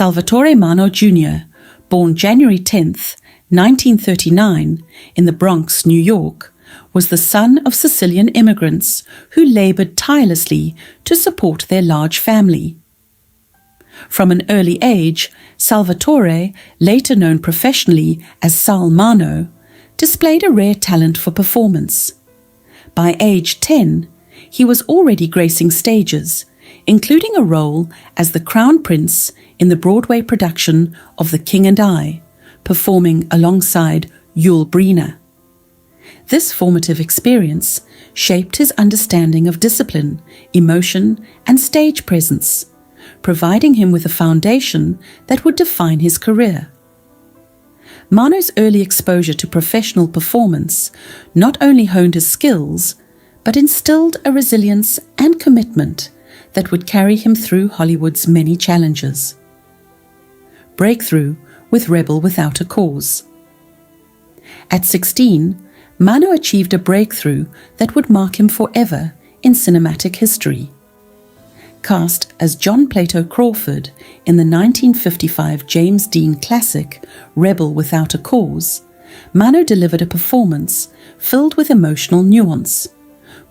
Salvatore Mano Jr., born January 10, 1939, in the Bronx, New York, was the son of Sicilian immigrants who labored tirelessly to support their large family. From an early age, Salvatore, later known professionally as Sal Mano, displayed a rare talent for performance. By age 10, he was already gracing stages, including a role as the Crown Prince in the Broadway production of The King and I, performing alongside Yul Brynner. This formative experience shaped his understanding of discipline, emotion, and stage presence, providing him with a foundation that would define his career. Mano's early exposure to professional performance not only honed his skills, but instilled a resilience and commitment that would carry him through Hollywood's many challenges. Breakthrough with Rebel Without a Cause. At 16, Mano achieved a breakthrough that would mark him forever in cinematic history. Cast as John Plato Crawford in the 1955 James Dean classic Rebel Without a Cause, Mano delivered a performance filled with emotional nuance,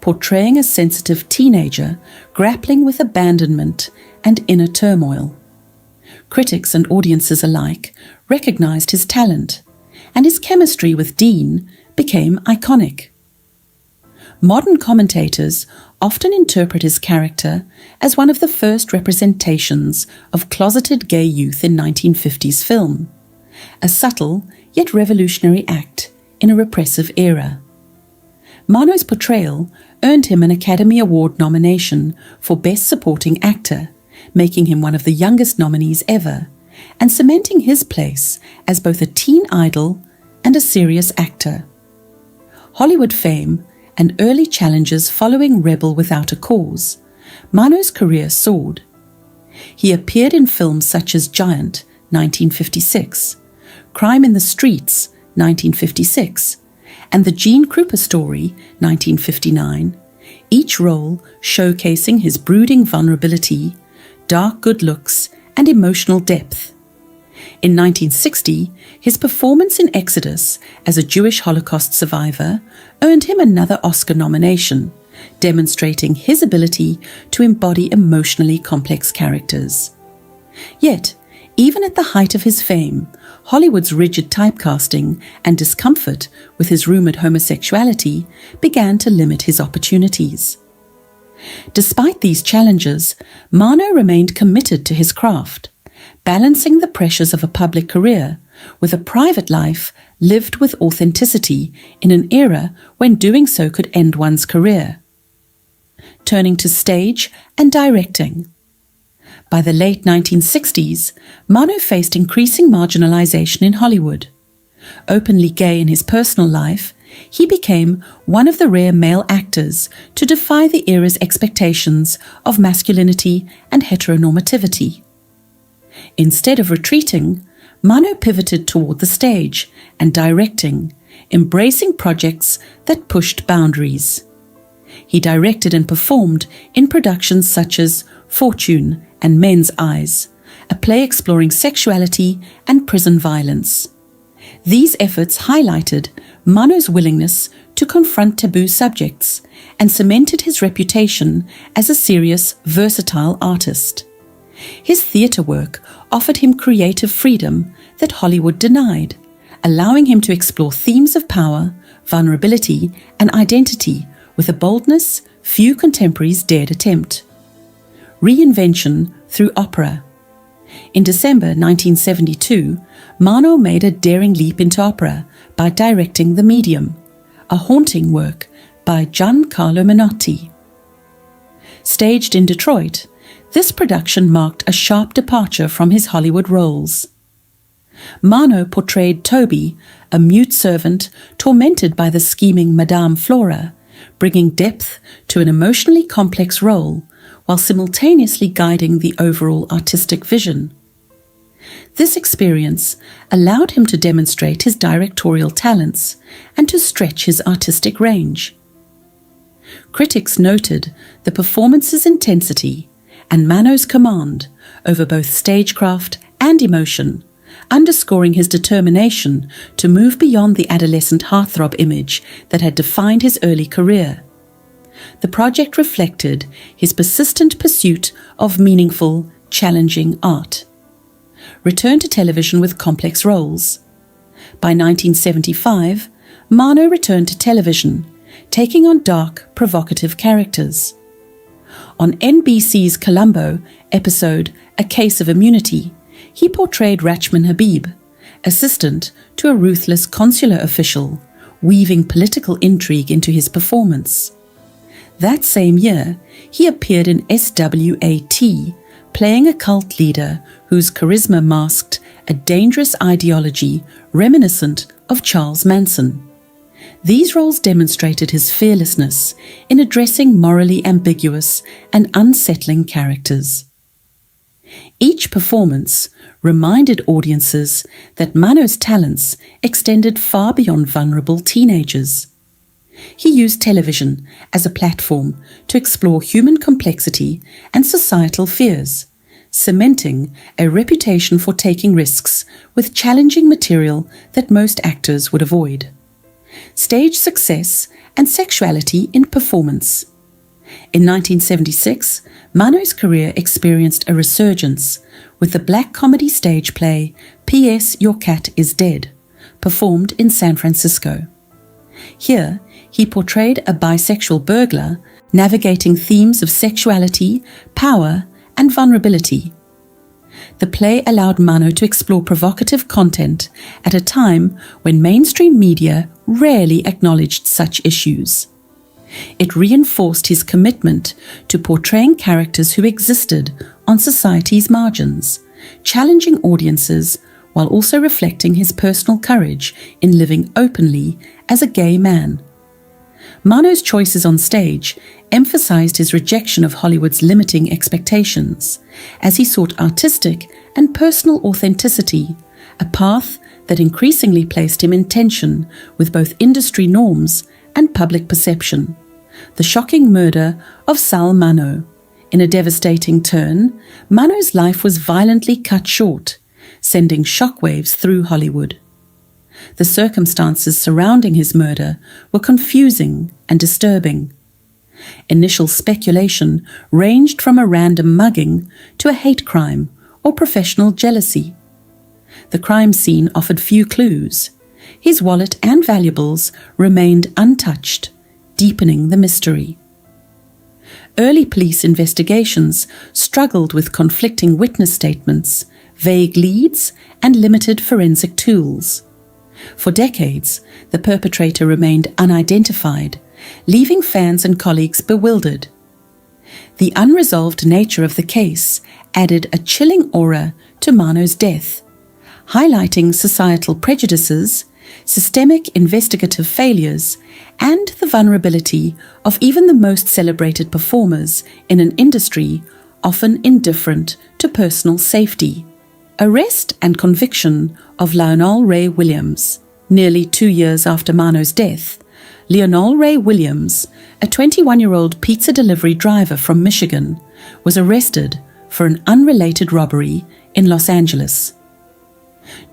portraying a sensitive teenager grappling with abandonment and inner turmoil. Critics and audiences alike recognized his talent, and his chemistry with Dean became iconic. Modern commentators often interpret his character as one of the first representations of closeted gay youth in 1950s film, a subtle yet revolutionary act in a repressive era. Mano's portrayal earned him an Academy Award nomination for Best Supporting Actor, making him one of the youngest nominees ever, and cementing his place as both a teen idol and a serious actor. Hollywood fame and early challenges following Rebel Without a Cause, Mano's career soared. He appeared in films such as Giant, 1956, Crime in the Streets, 1956, and The Gene Krupa Story, 1959, each role showcasing his brooding vulnerability, dark good looks, and emotional depth. In 1960, his performance in Exodus as a Jewish Holocaust survivor earned him another Oscar nomination, demonstrating his ability to embody emotionally complex characters. Yet, even at the height of his fame, Hollywood's rigid typecasting and discomfort with his rumored homosexuality began to limit his opportunities. Despite these challenges, Mano remained committed to his craft, balancing the pressures of a public career with a private life lived with authenticity in an era when doing so could end one's career. Turning to stage and directing. By the late 1960s, Mano faced increasing marginalization in Hollywood. Openly gay in his personal life, he became one of the rare male actors to defy the era's expectations of masculinity and heteronormativity. Instead of retreating, Mano pivoted toward the stage and directing, embracing projects that pushed boundaries. He directed and performed in productions such as Fortune and Men's Eyes, a play exploring sexuality and prison violence. These efforts highlighted Mano's willingness to confront taboo subjects and cemented his reputation as a serious, versatile artist. His theatre work offered him creative freedom that Hollywood denied, allowing him to explore themes of power, vulnerability, and identity with a boldness few contemporaries dared attempt. Reinvention through opera. In December 1972, Mano made a daring leap into opera by directing The Medium, a haunting work by Giancarlo Menotti. Staged in Detroit, this production marked a sharp departure from his Hollywood roles. Mano portrayed Toby, a mute servant tormented by the scheming Madame Flora, bringing depth to an emotionally complex role while simultaneously guiding the overall artistic vision. This experience allowed him to demonstrate his directorial talents and to stretch his artistic range. Critics noted the performance's intensity and Mano's command over both stagecraft and emotion, underscoring his determination to move beyond the adolescent heartthrob image that had defined his early career. The project reflected his persistent pursuit of meaningful, challenging art. Returned to television with complex roles. By 1975, Mano returned to television, taking on dark, provocative characters. On NBC's Columbo episode A Case of Immunity, he portrayed Rachman Habib, assistant to a ruthless consular official, weaving political intrigue into his performance. That same year, he appeared in SWAT, playing a cult leader whose charisma masked a dangerous ideology reminiscent of Charles Manson. These roles demonstrated his fearlessness in addressing morally ambiguous and unsettling characters. Each performance reminded audiences that Mano's talents extended far beyond vulnerable teenagers. He used television as a platform to explore human complexity and societal fears, cementing a reputation for taking risks with challenging material that most actors would avoid. Stage success and sexuality in performance. In 1976, Mano's career experienced a resurgence with the black comedy stage play P.S. Your Cat is Dead, performed in San Francisco. Here, he portrayed a bisexual burglar navigating themes of sexuality, power, and vulnerability. The play allowed Mano to explore provocative content at a time when mainstream media rarely acknowledged such issues. It reinforced his commitment to portraying characters who existed on society's margins, challenging audiences while also reflecting his personal courage in living openly as a gay man. Mano's choices on stage emphasized his rejection of Hollywood's limiting expectations, as he sought artistic and personal authenticity, a path that increasingly placed him in tension with both industry norms and public perception. The shocking murder of Sal Mano. In a devastating turn, Mano's life was violently cut short, sending shockwaves through Hollywood. The circumstances surrounding his murder were confusing and disturbing. Initial speculation ranged from a random mugging to a hate crime or professional jealousy. The crime scene offered few clues. His wallet and valuables remained untouched, deepening the mystery. Early police investigations struggled with conflicting witness statements, vague leads, and limited forensic tools. For decades, the perpetrator remained unidentified, leaving fans and colleagues bewildered. The unresolved nature of the case added a chilling aura to Mano's death, highlighting societal prejudices, systemic investigative failures, and the vulnerability of even the most celebrated performers in an industry often indifferent to personal safety. Arrest and conviction of Lionel Ray Williams. Nearly 2 years after Mano's death, Lionel Ray Williams, a 21-year-old pizza delivery driver from Michigan, was arrested for an unrelated robbery in Los Angeles.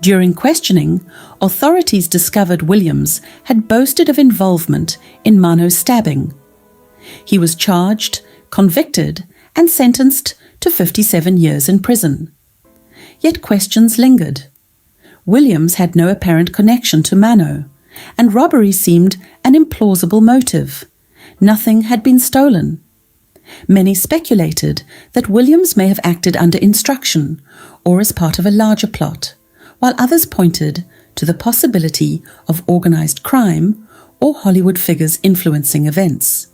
During questioning, authorities discovered Williams had boasted of involvement in Mano's stabbing. He was charged, convicted, and sentenced to 57 years in prison. Yet questions lingered. Williams had no apparent connection to Mano, and robbery seemed an implausible motive. Nothing had been stolen. Many speculated that Williams may have acted under instruction or as part of a larger plot, while others pointed to the possibility of organized crime or Hollywood figures influencing events.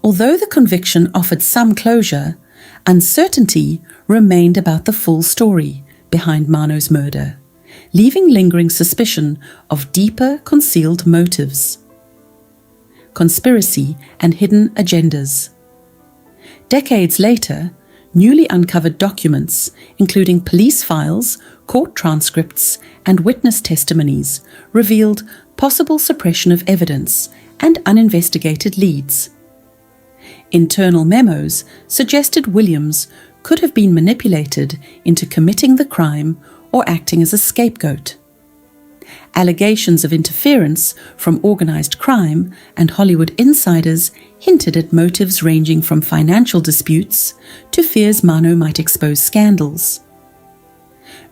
Although the conviction offered some closure, uncertainty remained about the full story behind Mano's murder, leaving lingering suspicion of deeper concealed motives. Conspiracy and hidden agendas. Decades later, newly uncovered documents, including police files, court transcripts, and witness testimonies, revealed possible suppression of evidence and uninvestigated leads. Internal memos suggested Williams could have been manipulated into committing the crime or acting as a scapegoat. Allegations of interference from organized crime and Hollywood insiders hinted at motives ranging from financial disputes to fears Mano might expose scandals.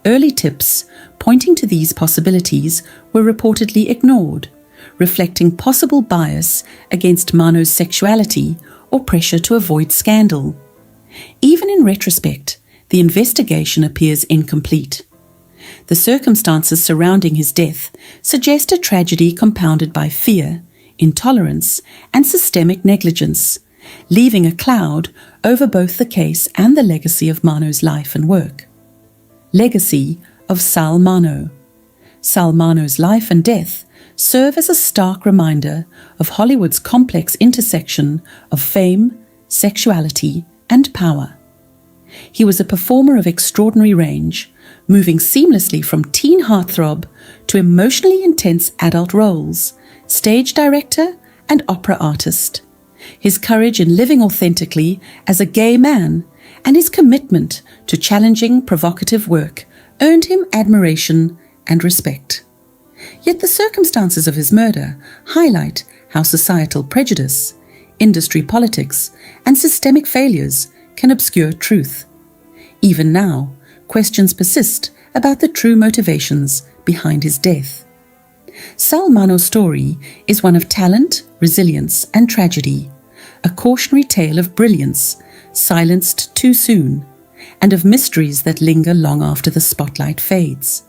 Early tips pointing to these possibilities were reportedly ignored, reflecting possible bias against Mano's sexuality or pressure to avoid scandal. Even in retrospect, the investigation appears incomplete. The circumstances surrounding his death suggest a tragedy compounded by fear, intolerance, and systemic negligence, leaving a cloud over both the case and the legacy of Mano's life and work. Legacy of Sal Mano. Sal Mano's life and death serve as a stark reminder of Hollywood's complex intersection of fame, sexuality, and power. He was a performer of extraordinary range, moving seamlessly from teen heartthrob to emotionally intense adult roles, stage director and opera artist. His courage in living authentically as a gay man and his commitment to challenging, provocative work earned him admiration and respect. Yet the circumstances of his murder highlight how societal prejudice, industry politics, and systemic failures can obscure truth. Even now, questions persist about the true motivations behind his death. Sal Mano's story is one of talent, resilience, and tragedy, a cautionary tale of brilliance silenced too soon, and of mysteries that linger long after the spotlight fades.